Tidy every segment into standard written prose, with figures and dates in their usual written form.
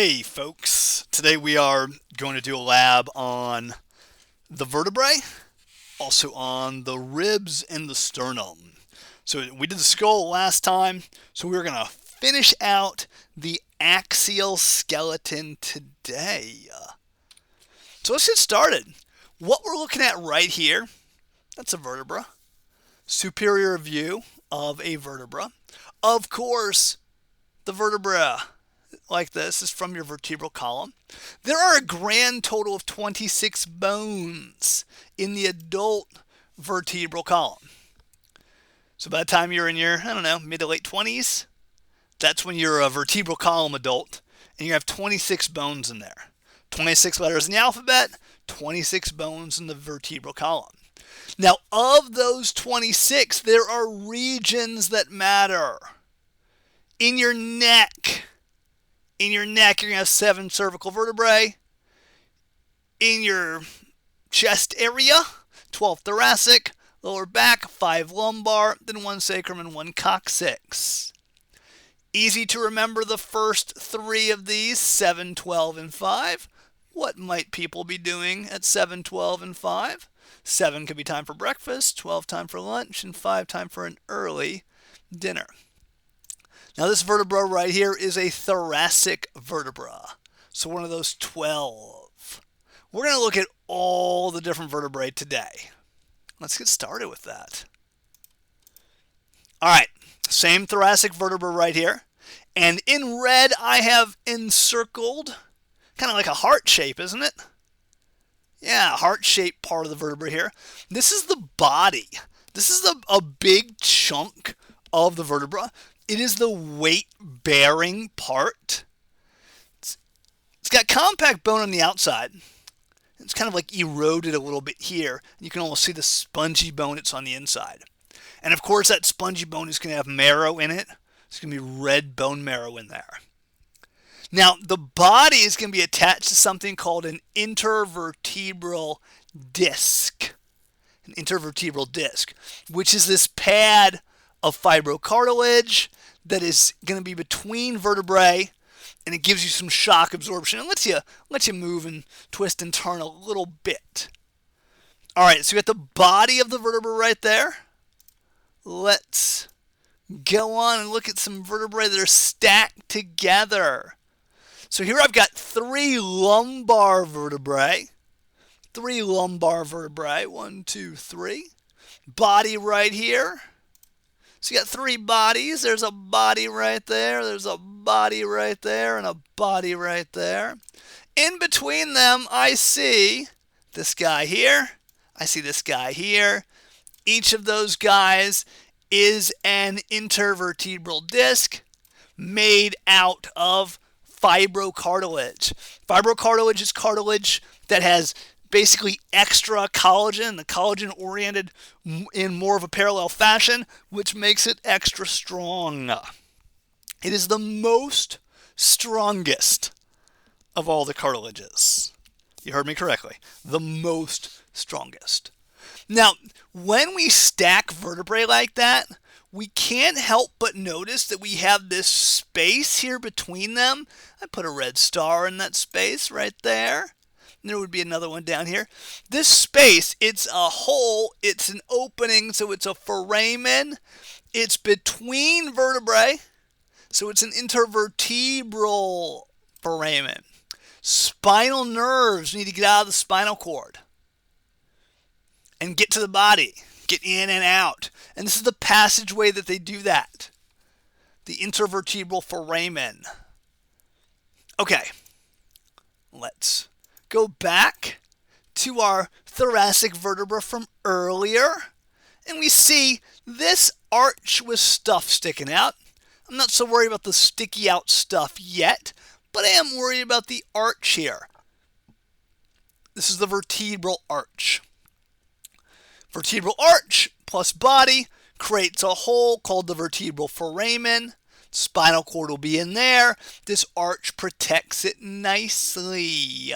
Hey folks, today we are going to do a lab on the vertebrae, also on the ribs and the sternum. So we did the skull last time, so we're going to finish out the axial skeleton today. So let's get started. What we're looking at right here, that's a vertebra. Superior view of a vertebra. Of course, the vertebra like this is from your vertebral column. There are a grand total of 26 bones in the adult vertebral column. So by the time you're in your, mid to late 20s, that's when you're a vertebral column adult, and you have 26 bones in there. 26 letters in the alphabet, 26 bones in the vertebral column. Now, of those 26, there are regions that matter. In your neck, you're going to have 7 cervical vertebrae. In your chest area, 12 thoracic, lower back, 5 lumbar, then 1 sacrum and 1 coccyx. Easy to remember the first 3 of these, 7, 12, and 5. What might people be doing at 7, 12, and 5? 7 could be time for breakfast, 12 time for lunch, and 5 time for an early dinner. Now this vertebra right here is a thoracic vertebra. So one of those 12. We're going to look at all the different vertebrae today. Let's get started with that. All right, same thoracic vertebra right here. And in red I have encircled, kind of like a heart shape, isn't it? Yeah, heart-shaped part of the vertebra here. This is the body. This is a big chunk of the vertebra. It is the weight-bearing part. It's got compact bone on the outside. It's kind of like eroded a little bit here. You can almost see the spongy bone that's on the inside. And of course, that spongy bone is going to have marrow in it. There's going to be red bone marrow in there. Now, the body is going to be attached to something called an intervertebral disc. An intervertebral disc, which is this pad of fibrocartilage that is going to be between vertebrae, and it gives you some shock absorption and lets you move and twist and turn a little bit. All right, so you got the body of the vertebra right there. Let's go on and look at some vertebrae that are stacked together. So here I've got 3 lumbar vertebrae. 3 lumbar vertebrae. 1, 2, 3. Body right here. So you got 3 bodies. There's a body right there. There's a body right there. And a body right there. In between them, I see this guy here. I see this guy here. Each of those guys is an intervertebral disc made out of fibrocartilage. Fibrocartilage is cartilage that has basically extra collagen, the collagen oriented in more of a parallel fashion, which makes it extra strong. It is the most strongest of all the cartilages. You heard me correctly. The most strongest. Now, when we stack vertebrae like that, we can't help but notice that we have this space here between them. I put a red star in that space right there. And there would be another one down here. This space, it's a hole, it's an opening, so it's a foramen. It's between vertebrae, so it's an intervertebral foramen. Spinal nerves need to get out of the spinal cord and get to the body, get in and out. And this is the passageway that they do that. The intervertebral foramen. Okay, let's go back to our thoracic vertebra from earlier. And we see this arch with stuff sticking out. I'm not so worried about the sticky out stuff yet, but I am worried about the arch here. This is the vertebral arch. Vertebral arch plus body creates a hole called the vertebral foramen. Spinal cord will be in there. This arch protects it nicely.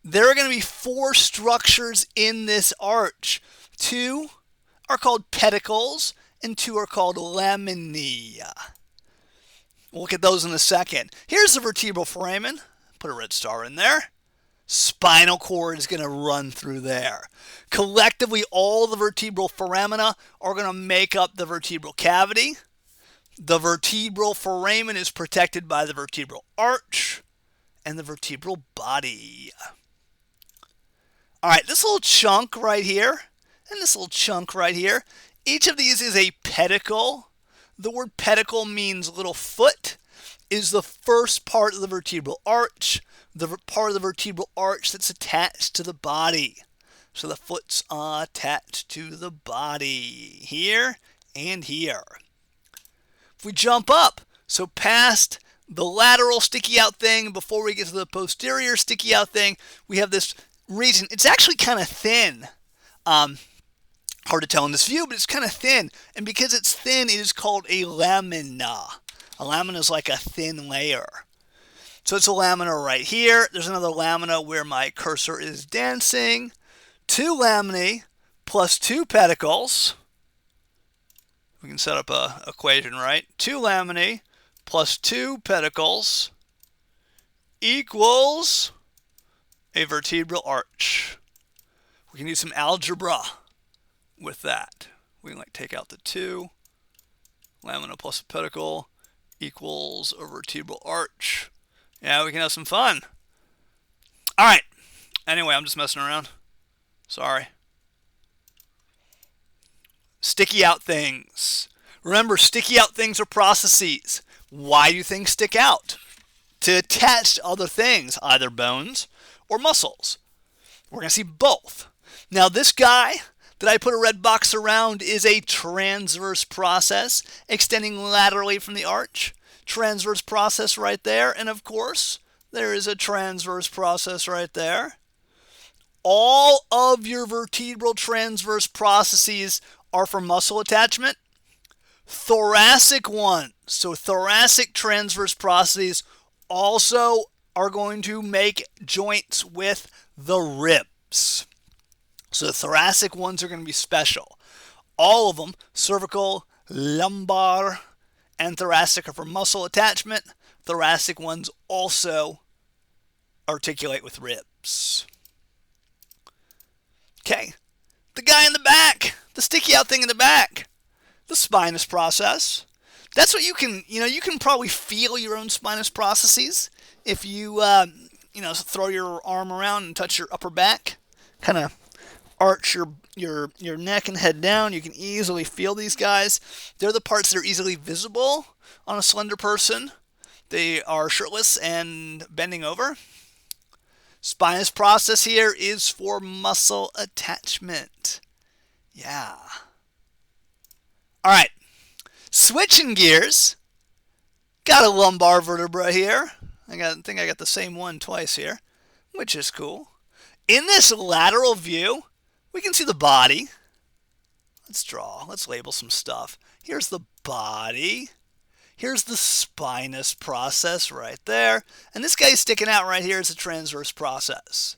There are going to be 4 structures in this arch. 2 are called pedicles and 2 are called laminae. We'll look at those in a second. Here's the vertebral foramen. Put a red star in there. Spinal cord is going to run through there. Collectively, all the vertebral foramina are going to make up the vertebral cavity. The vertebral foramen is protected by the vertebral arch and the vertebral body. All right, this little chunk right here and this little chunk right here, each of these is a pedicle. The word pedicle means little foot, is the first part of the vertebral arch, the part of the vertebral arch that's attached to the body. So the foot's attached to the body here and here. If we jump up, so past the lateral sticky out thing, before we get to the posterior sticky out thing, we have this region. It's actually kind of thin. Hard to tell in this view, but it's kind of thin. And because it's thin, it is called a lamina. A lamina is like a thin layer. So it's a lamina right here. There's another lamina where my cursor is dancing. 2 laminae plus 2 pedicles. We can set up a equation, right? 2 laminae plus 2 pedicles equals a vertebral arch. We can use some algebra with that. We can like take out the 2. Lamina plus a pedicle equals a vertebral arch. Yeah, we can have some fun. All right. Anyway, I'm just messing around. Sorry. Sticky out things. Remember, sticky out things are processes. Why do things stick out? To attach to other things, either bones or muscles. We're going to see both. Now, this guy that I put a red box around is a transverse process extending laterally from the arch. Transverse process right there. And of course, there is a transverse process right there. All of your vertebral transverse processes are for muscle attachment. Thoracic ones, so thoracic transverse processes, also are going to make joints with the ribs. So the thoracic ones are going to be special. All of them, cervical, lumbar, and thoracic, are for muscle attachment. Thoracic ones also articulate with ribs. Okay, the guy in the back, the sticky out thing in the back, the spinous process. That's what you can probably feel your own spinous processes if you, throw your arm around and touch your upper back, kind of arch your neck and head down. You can easily feel these guys. They're the parts that are easily visible on a slender person. They are shirtless and bending over. Spinous process here is for muscle attachment. Yeah. All right. Switching gears. Got a lumbar vertebra here. I think I got the same one twice here, which is cool. In this lateral view, we can see the body. Let's label some stuff. Here's the body. Here's the spinous process right there. And this guy's sticking out right here is a transverse process.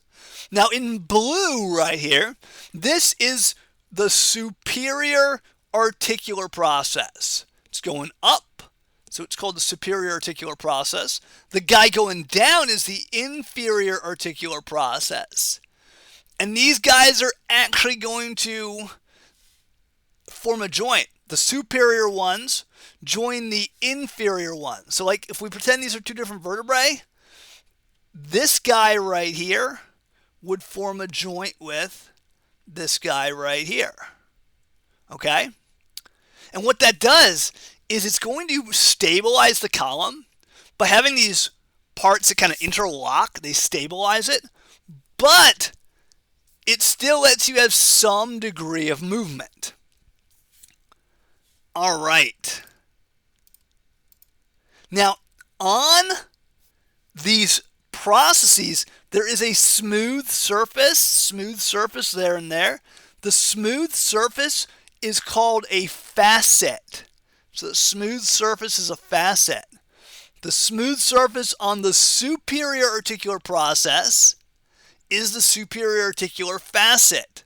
Now in blue right here, this is the superior articular process. It's going up, so it's called the superior articular process. The guy going down is the inferior articular process. And these guys are actually going to form a joint. The superior ones join the inferior ones. So like if we pretend these are 2 different vertebrae, this guy right here would form a joint with this guy right here. Okay? And what that does is it's going to stabilize the column by having these parts that kind of interlock. They stabilize it, but it still lets you have some degree of movement. All right. Now, on these processes, there is a smooth surface there and there. The smooth surface is called a facet. So the smooth surface is a facet. The smooth surface on the superior articular process is the superior articular facet.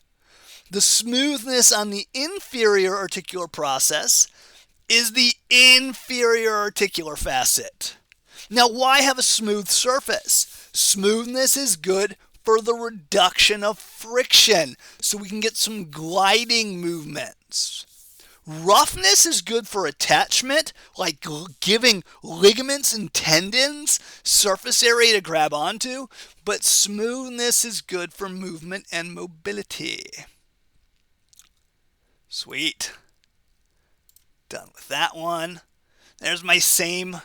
The smoothness on the inferior articular process is the inferior articular facet. Now, why have a smooth surface? Smoothness is good for the reduction of friction, so we can get some gliding movements. Roughness is good for attachment, like giving ligaments and tendons surface area to grab onto, but smoothness is good for movement and mobility. Sweet. Done with that one. There's my same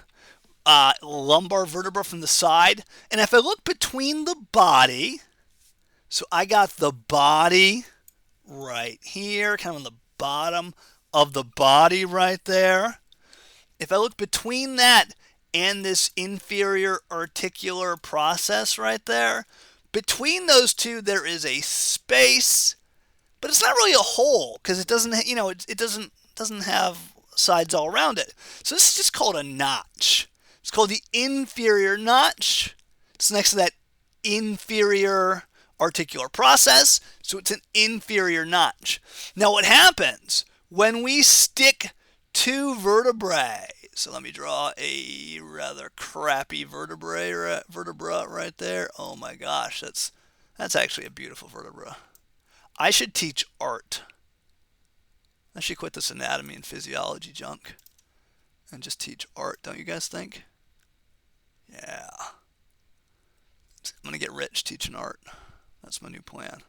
lumbar vertebra from the side. And if I look between the body, so I got the body right here, kind of on the bottom of the body right there. If I look between that and this inferior articular process right there, between those two there is a space, but it's not really a hole because it doesn't, it doesn't have sides all around it. So this is just called a notch. It's called the inferior notch. It's next to that inferior articular process, so it's an inferior notch. Now what happens when we stick two vertebrae? So let me draw a rather crappy vertebra right there. Oh my gosh, that's actually a beautiful vertebra. I should teach art. I should quit this anatomy and physiology junk and just teach art, don't you guys think? Yeah. I'm going to get rich teaching art. That's my new plan.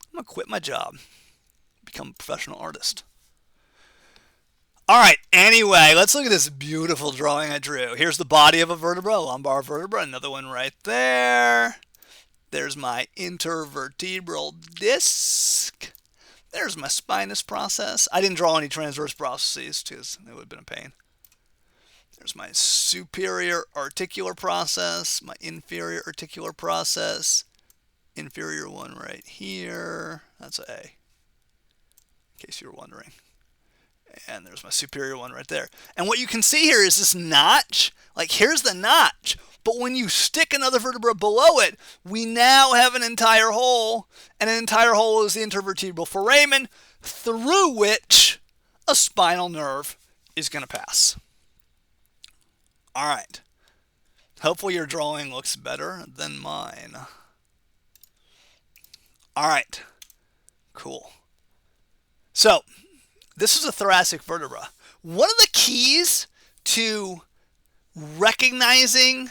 I'm going to quit my job, become a professional artist. All right, anyway, let's look at this beautiful drawing I drew. Here's the body of a vertebra, lumbar vertebra, another one right there. There's my intervertebral disc. There's my spinous process. I didn't draw any transverse processes because it would have been a pain. There's my superior articular process, my inferior articular process, inferior one right here. That's A, in case you were wondering. And there's my superior one right there. And what you can see here is this notch. Like, here's the notch. But when you stick another vertebra below it, we now have an entire hole. And an entire hole is the intervertebral foramen, through which a spinal nerve is going to pass. All right. Hopefully your drawing looks better than mine. All right. Cool. So, this is a thoracic vertebra. One of the keys to recognizing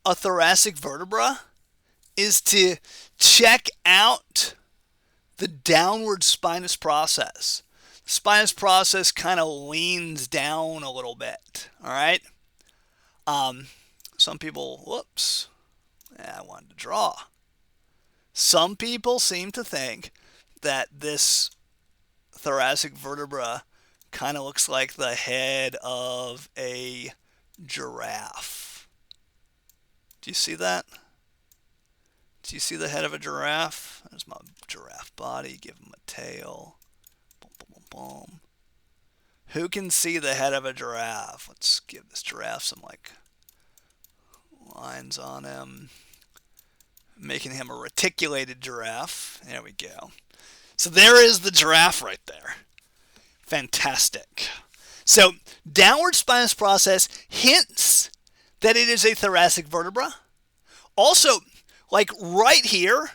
a thoracic vertebra is to check out the downward spinous process. The spinous process kind of leans down a little bit, all right? Some people, whoops, I wanted to draw. Some people seem to think that this thoracic vertebra kind of looks like the head of a giraffe. Do you see that? Do you see the head of a giraffe? There's my giraffe body. Give him a tail. Boom, boom, boom, boom. Who can see the head of a giraffe? Let's give this giraffe some lines on him, making him a reticulated giraffe. There we go. So there is the giraffe right there. Fantastic. So downward spinous process hints that it is a thoracic vertebra. Also, like right here,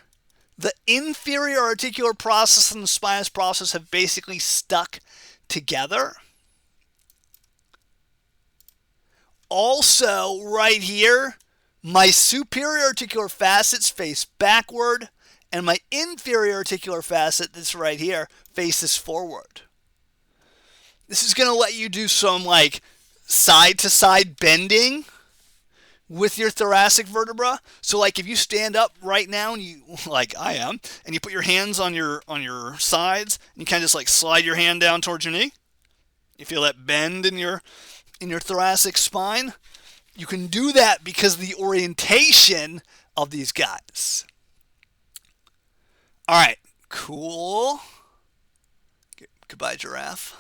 the inferior articular process and the spinous process have basically stuck together. Also, right here, my superior articular facets face backward, and my inferior articular facet that's right here faces forward. This is going to let you do some side-to-side bending with your thoracic vertebra. So if you stand up right now and you, like I am, and you put your hands on your sides and you kind of just slide your hand down towards your knee, you feel that bend in your thoracic spine. You can do that because of the orientation of these guys. All right, cool. Goodbye, giraffe.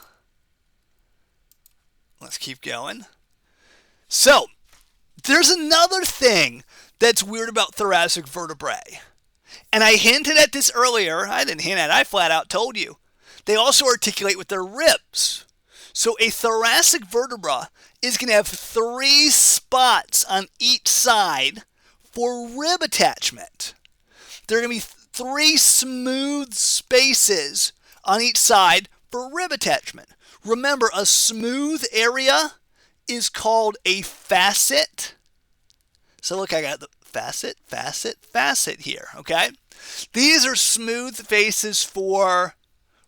Let's keep going. So, there's another thing that's weird about thoracic vertebrae. And I hinted at this earlier. I didn't hint at it. I flat out told you. They also articulate with their ribs. So a thoracic vertebra is going to have 3 spots on each side for rib attachment. There are going to be 3 smooth spaces on each side for rib attachment. Remember, a smooth area is called a facet. So look, I got the facet, facet, facet here, okay? These are smooth faces for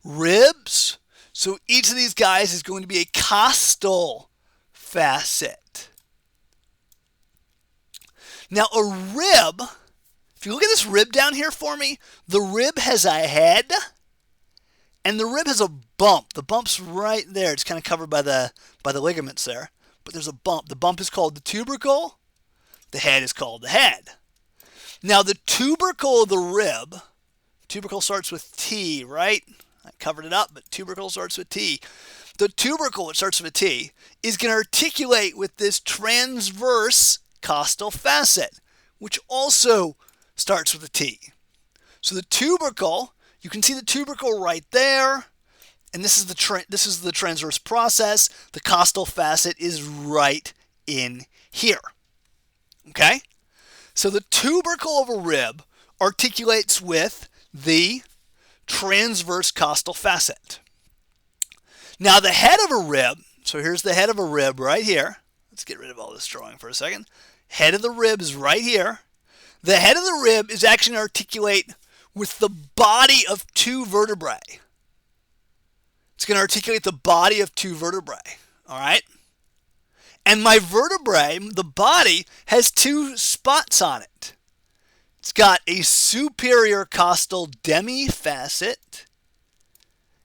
ribs. So each of these guys is going to be a costal facet. Now a rib, if you look at this rib down here for me, the rib has a head and the rib has a bump. The bump's right there. It's kind of covered by the ligaments there, but there's a bump. The bump is called the tubercle. The head is called the head. Now the tubercle of the rib, tubercle starts with T, right? I covered it up, but tubercle starts with T. The tubercle, which starts with a T, is going to articulate with this transverse costal facet, which also starts with a T. So the tubercle, you can see the tubercle right there, and this is the transverse process. The costal facet is right in here. Okay? So the tubercle of a rib articulates with the transverse costal facet. Now the head of a rib, so here's the head of a rib right here. Let's get rid of all this drawing for a second. Head of the rib is right here. The head of the rib is actually going to articulate with the body of 2 vertebrae. It's going to articulate the body of 2 vertebrae. All right? And my vertebrae, the body, has 2 spots on it. It's got a superior costal demifacet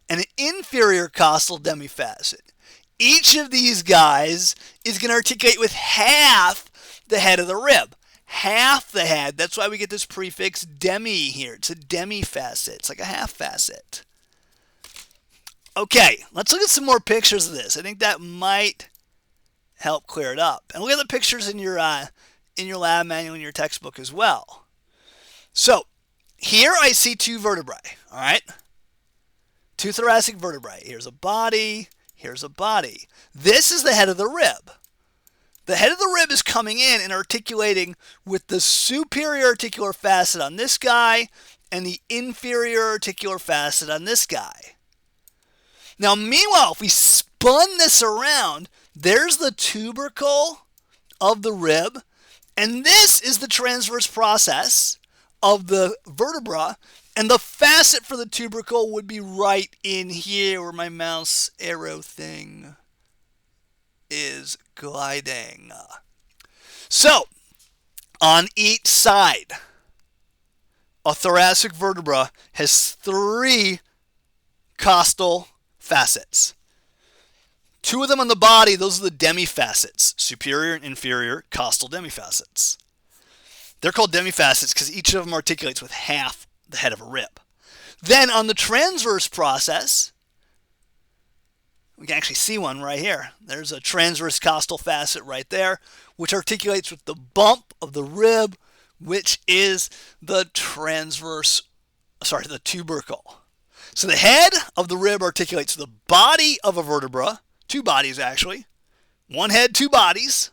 and an inferior costal demifacet. Each of these guys is going to articulate with half the head of the rib. Half the head. That's why we get this prefix demi here. It's a demifacet. It's like a half facet. Okay, let's look at some more pictures of this. I think that might help clear it up. And look at the pictures in your lab manual and your textbook as well. So here I see 2 vertebrae, all right? 2 thoracic vertebrae. Here's a body, here's a body. This is the head of the rib. The head of the rib is coming in and articulating with the superior articular facet on this guy and the inferior articular facet on this guy. Now, meanwhile, if we spun this around, there's the tubercle of the rib, and this is the transverse process of the vertebra, and the facet for the tubercle would be right in here where my mouse arrow thing is gliding. So, on each side, a thoracic vertebra has 3 costal facets. 2 of them on the body, those are the demifacets, superior and inferior costal demifacets. They're called demifacets because each of them articulates with half the head of a rib. Then on the transverse process, we can actually see one right here. There's a transverse costal facet right there, which articulates with the bump of the rib, which is the tubercle. So the head of the rib articulates the body of a vertebra, 2 bodies actually, 1 head, 2 bodies,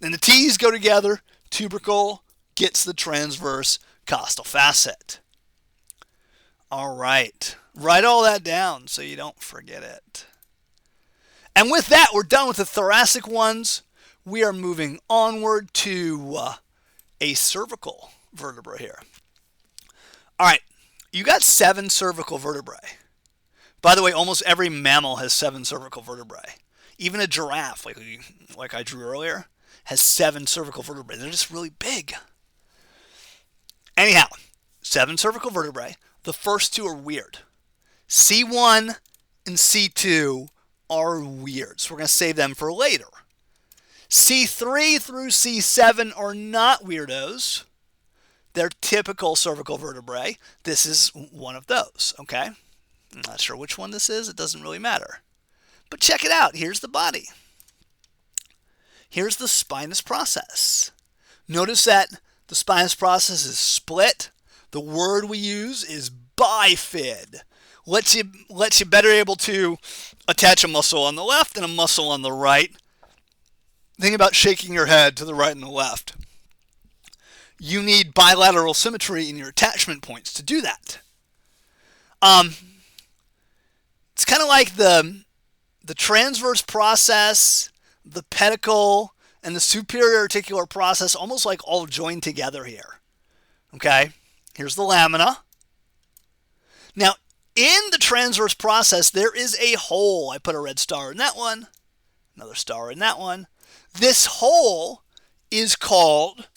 and the T's go together, tubercle gets the transverse costal facet. All right, write all that down so you don't forget it. And with that, we're done with the thoracic ones. We are moving onward to a cervical vertebra here. All right, you got 7 cervical vertebrae. By the way, almost every mammal has 7 cervical vertebrae. Even a giraffe, like I drew earlier, has 7 cervical vertebrae. They're just really big. Anyhow, 7 cervical vertebrae. The first 2 are weird. C1 and C2 are weird, so we're going to save them for later. C3 through C7 are not weirdos. They're typical cervical vertebrae. This is one of those, okay? I'm not sure which one this is. It doesn't really matter. But check it out. Here's the body. Here's the spinous process. Notice that the spinous process is split. The word we use is bifid. lets you better able to attach a muscle on the left and a muscle on the right. Think about shaking your head to the right and the left. You need bilateral symmetry in your attachment points to do that. It's kind of like the transverse process, the pedicle, and the superiorarticular process almost like all joined together here. Okay, here's the lamina. Now, in the transverse process, there is a hole. I put a red star in that one, another star in that one. This hole is called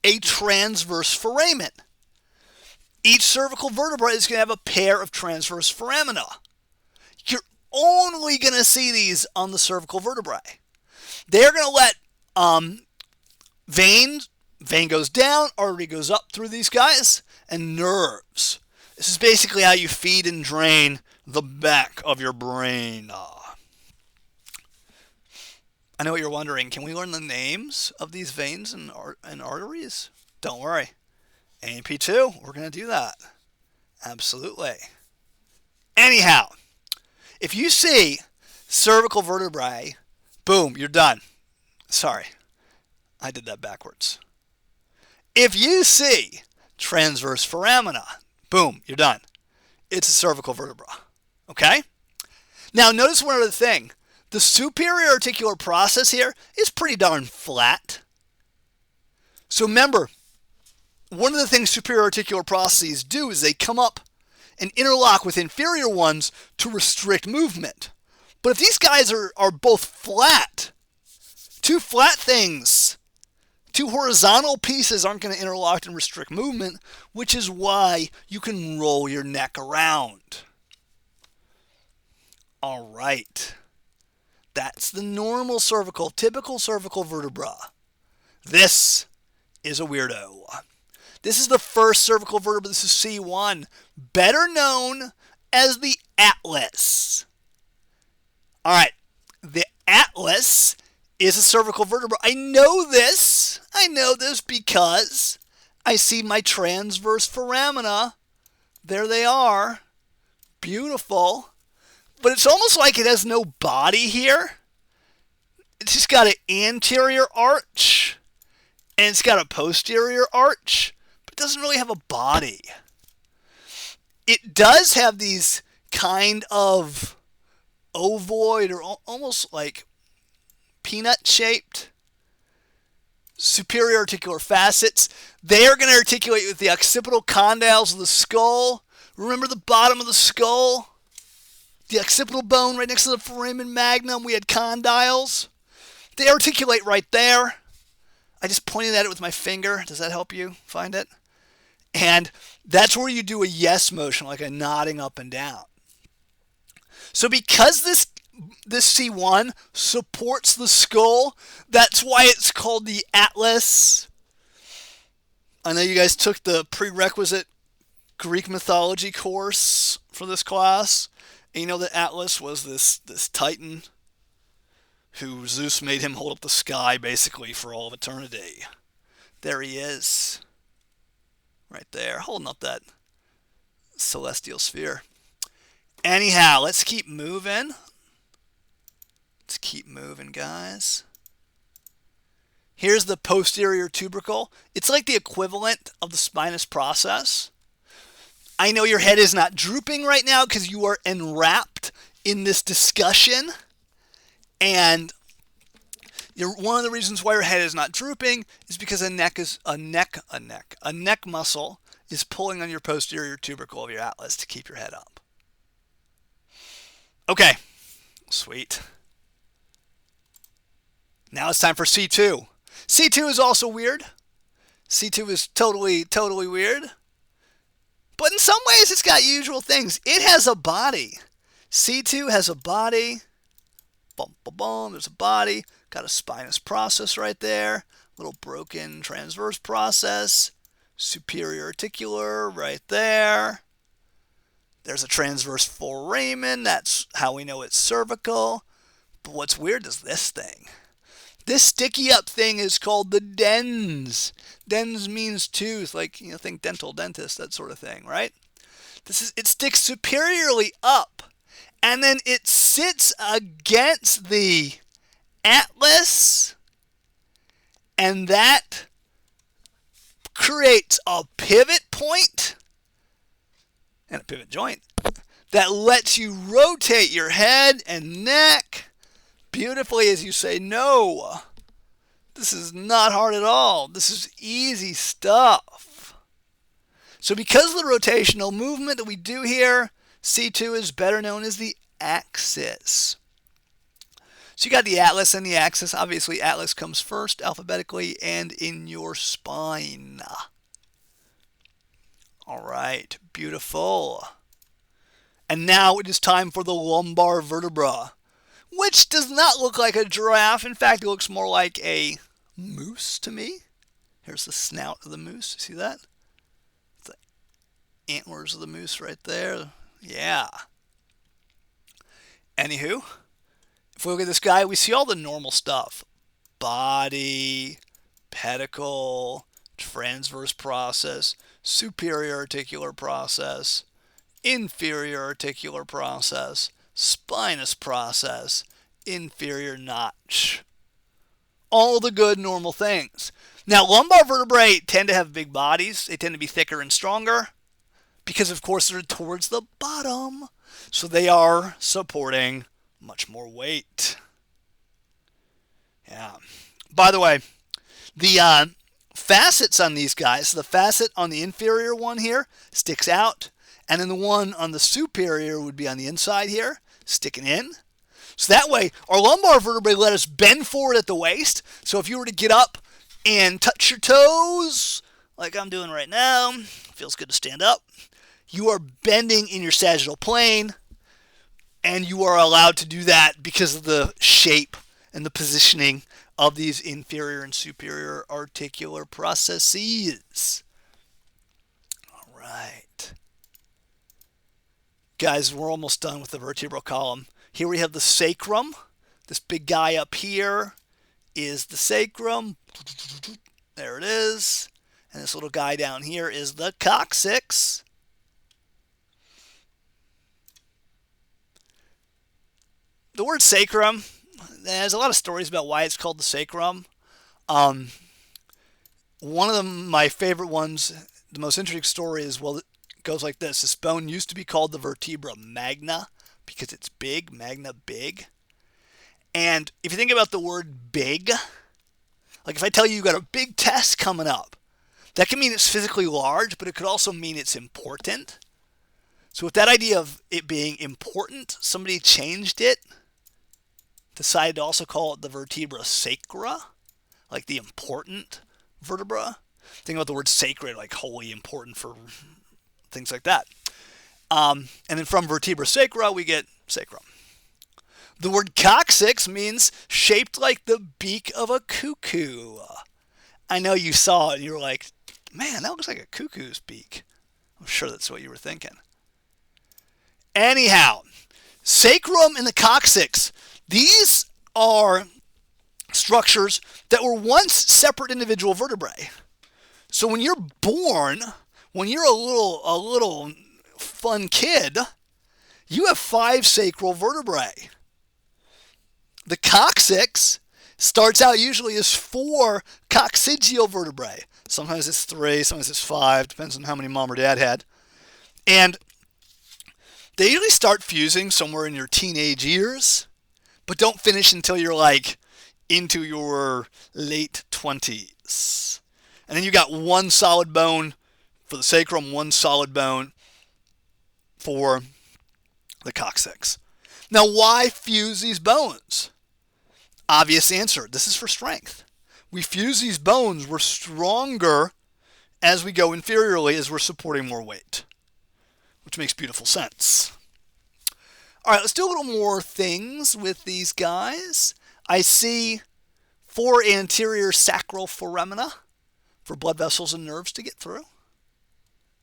a transverse foramen. Each cervical vertebrae is going to have a pair of transverse foramina. You're only going to see these on the cervical vertebrae. They're going to let vein goes down, artery goes up through these guys, and nerves. This is basically how you feed and drain the back of your brain. I know what you're wondering. Can we learn the names of these veins and arteries? Don't worry. AP2, we're going to do that. Absolutely. Anyhow, if you see cervical vertebrae, boom, you're done. Sorry, I did that backwards. If you see transverse foramina, boom, you're done. It's a cervical vertebra. Okay? Now, notice one other thing. The superiorarticular process here is pretty darn flat. So remember, one of the things superiorarticular processes do is they come up and interlock with inferior ones to restrict movement. But if these guys are both flat, two flat things, two horizontal pieces aren't going to interlock and restrict movement, which is why you can roll your neck around. All right. That's the normal cervical, typical cervical vertebra. This is a weirdo. This is the first cervical vertebra. This is C1, better known as the atlas. All right, the atlas is a cervical vertebra. I know this because I see my transverse foramina. There they are. Beautiful. But it's almost like it has no body here. It's just got an anterior arch and it's got a posterior arch, but it doesn't really have a body. It does have these kind of ovoid or almost like peanut-shaped superiorarticular facets. They are going to articulate with the occipital condyles of the skull. Remember the bottom of the skull? The occipital bone right next to the foramen magnum, we had condyles. They articulate right there. I just pointed at it with my finger. Does that help you find it? And that's where you do a yes motion, like a nodding up and down. So because this C1 supports the skull, that's why it's called the atlas. I know you guys took the prerequisite Greek mythology course for this class. And you know that Atlas was this titan who Zeus made him hold up the sky basically for all of eternity. There he is. Right there, holding up that celestial sphere. Anyhow, let's keep moving. Let's keep moving, guys. Here's the posterior tubercle. It's like the equivalent of the spinous process. I know your head is not drooping right now because you are enwrapped in this discussion. And one of the reasons why your head is not drooping is because a neck muscle is pulling on your posterior tubercle of your atlas to keep your head up. Okay, sweet. Now it's time for C2. C2 is also weird. C2 is totally weird. But in some ways, it's got usual things. It has a body. C2 has a body. Bum, bum, bum. There's a body. Got a spinous process right there. Little broken transverse process. Superiorarticular right there. There's a transverse foramen. That's how we know it's cervical. But what's weird is this thing. This sticky up thing is called the dens. Dens means tooth, like, think dental, dentist, that sort of thing, right? It sticks superiorly up, and then it sits against the atlas, and that creates a pivot point and a pivot joint that lets you rotate your head and neck beautifully as you say, no, this is not hard at all. This is easy stuff. So because of the rotational movement that we do here, C2 is better known as the axis. So you got the atlas and the axis. Obviously, atlas comes first alphabetically and in your spine. All right, beautiful. And now it is time for the lumbar vertebra, which does not look like a giraffe. In fact, it looks more like a moose to me. Here's the snout of the moose. See that? The antlers of the moose right there. Yeah. Anywho, if we look at this guy, we see all the normal stuff. Body, pedicle, transverse process, superior articular process, inferior articular process, spinous process, inferior notch. All the good normal things. Now, lumbar vertebrae tend to have big bodies. They tend to be thicker and stronger because, of course, they're towards the bottom. So they are supporting much more weight. Yeah. By the way, the facets on these guys, the facet on the inferior one here sticks out, and then the one on the superior would be on the inside here, sticking in. So that way, our lumbar vertebrae let us bend forward at the waist. So if you were to get up and touch your toes, like I'm doing right now, feels good to stand up, you are bending in your sagittal plane, and you are allowed to do that because of the shape and the positioning of these inferior and superior articular processes. All right. Guys, we're almost done with the vertebral column. Here we have the sacrum. This big guy up here is the sacrum. There it is. And this little guy down here is the coccyx. The word sacrum, there's a lot of stories about why it's called the sacrum. One of my favorite ones, the most interesting story is, well, it goes like this. This bone used to be called the vertebra magna because it's big, magna, big. And if you think about the word big, like if I tell you got a big test coming up, that can mean it's physically large, but it could also mean it's important. So with that idea of it being important, somebody changed it, decided to also call it the vertebra sacra, like the important vertebra. Think about the word sacred, like holy, important for things like that. And then from vertebra sacra, we get sacrum. The word coccyx means shaped like the beak of a cuckoo. I know you saw it and you were like, man, that looks like a cuckoo's beak. I'm sure that's what you were thinking. Anyhow, sacrum and the coccyx, these are structures that were once separate individual vertebrae. So when you're born, when you're a little fun kid, you have 5 sacral vertebrae. The coccyx starts out usually as 4 coccygeal vertebrae. Sometimes it's 3, sometimes it's 5, depends on how many mom or dad had. And they usually start fusing somewhere in your teenage years, but don't finish until you're like into your late 20s. And then you got 1 solid bone for the sacrum, 1 solid bone for the coccyx. Now, why fuse these bones? Obvious answer. This is for strength. We fuse these bones. We're stronger as we go inferiorly as we're supporting more weight, which makes beautiful sense. All right, let's do a little more things with these guys. I see 4 anterior sacral foramina for blood vessels and nerves to get through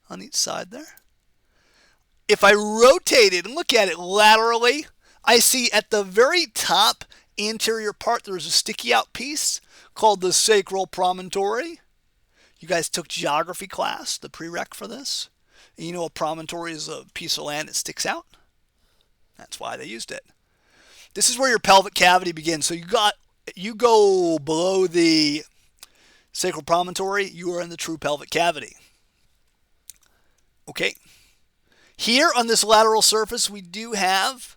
on each side there. If I rotate it and look at it laterally, I see at the very top anterior part there's a sticky out piece called the sacral promontory. You guys took geography class, the prereq for this. You know, a promontory is a piece of land that sticks out. That's why they used it. This is where your pelvic cavity begins. So you go below the sacral promontory, you are in the true pelvic cavity. Okay. Here on this lateral surface, we do have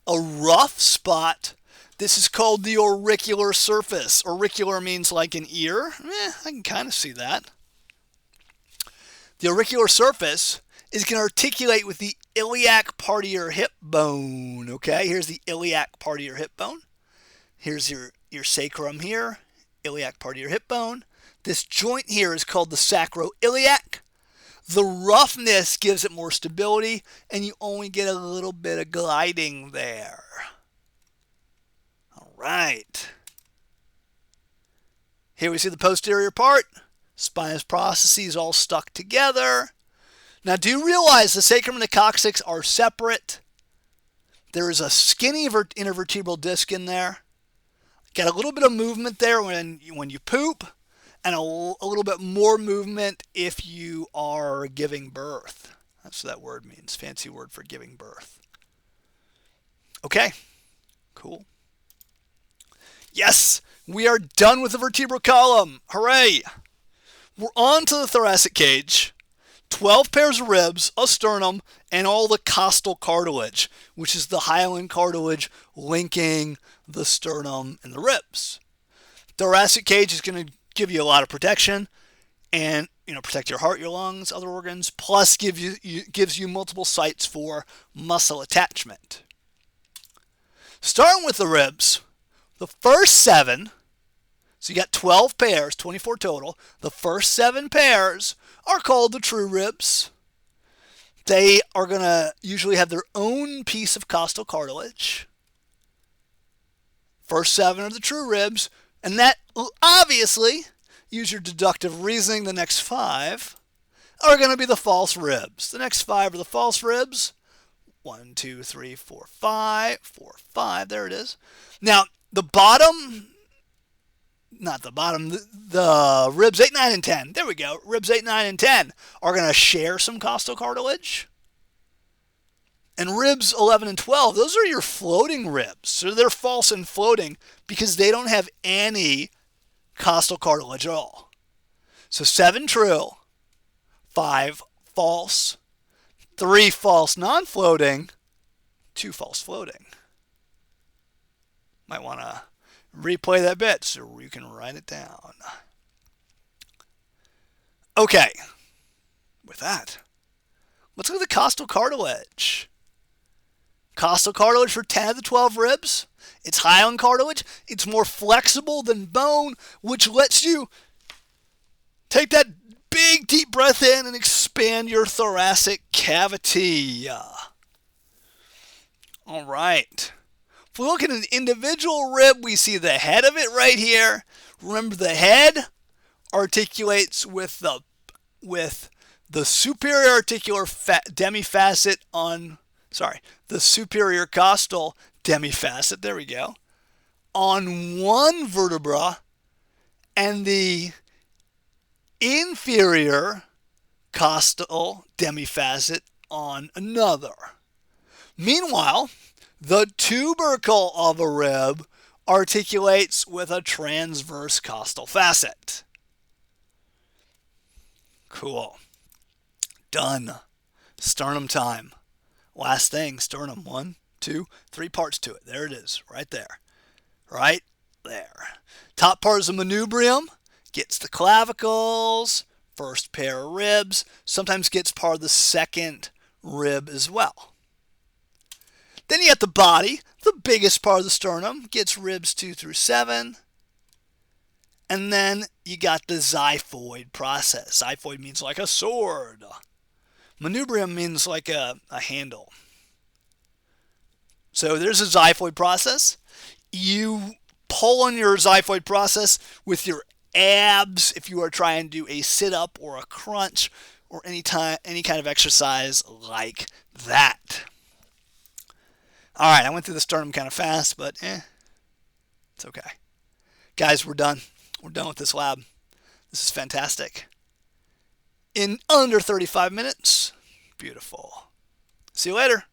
a rough spot. This is called the auricular surface. Auricular means like an ear. I can kind of see that. The auricular surface is going to articulate with the iliac part of your hip bone. Okay, here's the iliac part of your hip bone. Here's your sacrum here, iliac part of your hip bone. This joint here is called the sacroiliac. The roughness gives it more stability, and you only get a little bit of gliding there. All right. Here we see the posterior part. Spinous processes all stuck together. Now, do you realize the sacrum and the coccyx are separate? There is a skinny intervertebral disc in there. Got a little bit of movement there when you poop, and a little bit more movement if you are giving birth. That's what that word means. Fancy word for giving birth. Okay, cool. Yes, we are done with the vertebral column. Hooray! We're on to the thoracic cage. 12 pairs of ribs, a sternum, and all the costal cartilage, which is the hyaline cartilage linking the sternum and the ribs. Thoracic cage is going to give you a lot of protection and protect your heart, your lungs, other organs, plus gives you multiple sites for muscle attachment. Starting with the ribs, the first 7, so you got 12 pairs, 24 total. The first 7 pairs are called the true ribs. They are going to usually have their own piece of costal cartilage. First 7 are the true ribs, and that obviously, use your deductive reasoning, the next 5 are going to be the false ribs. The next 5 are the false ribs. 1, 2, 3, 4, 5. 4, 5. There it is. Now, the ribs 8, 9, and 10. There we go. Ribs 8, 9, and 10 are going to share some costal cartilage. And ribs 11 and 12, those are your floating ribs. So they're false and floating because they don't have any costal cartilage at all. So 7 true, 5 false, 3 false non-floating, 2 false floating. Might want to replay that bit so you can write it down. Okay, with that, let's look at the costal cartilage. Costal cartilage for 10 of the 12 ribs. It's hyaline cartilage. It's more flexible than bone, which lets you take that big deep breath in and expand your thoracic cavity. All right. If we look at an individual rib, we see the head of it right here. Remember, the head articulates with the superior articular demifacet the superior costal demifacet, there we go, on one vertebra, and the inferior costal demifacet on another. Meanwhile, the tubercle of a rib articulates with a transverse costal facet. Cool. Done. Sternum time. Last thing, sternum. 1, 2, 3 parts to it. There it is, right there. Right there. Top part is the manubrium. Gets the clavicles, first pair of ribs. Sometimes gets part of the second rib as well. Then you got the body, the biggest part of the sternum. Gets ribs 2 through 7. And then you got the xiphoid process. Xiphoid means like a sword. Manubrium means like a handle. So there's a xiphoid process. You pull on your xiphoid process with your abs if you are trying to do a sit-up or a crunch or any kind of exercise like that. All right, I went through the sternum kind of fast, but it's okay. Guys, we're done. We're done with this lab. This is fantastic. in under 35 minutes. Beautiful. See you later.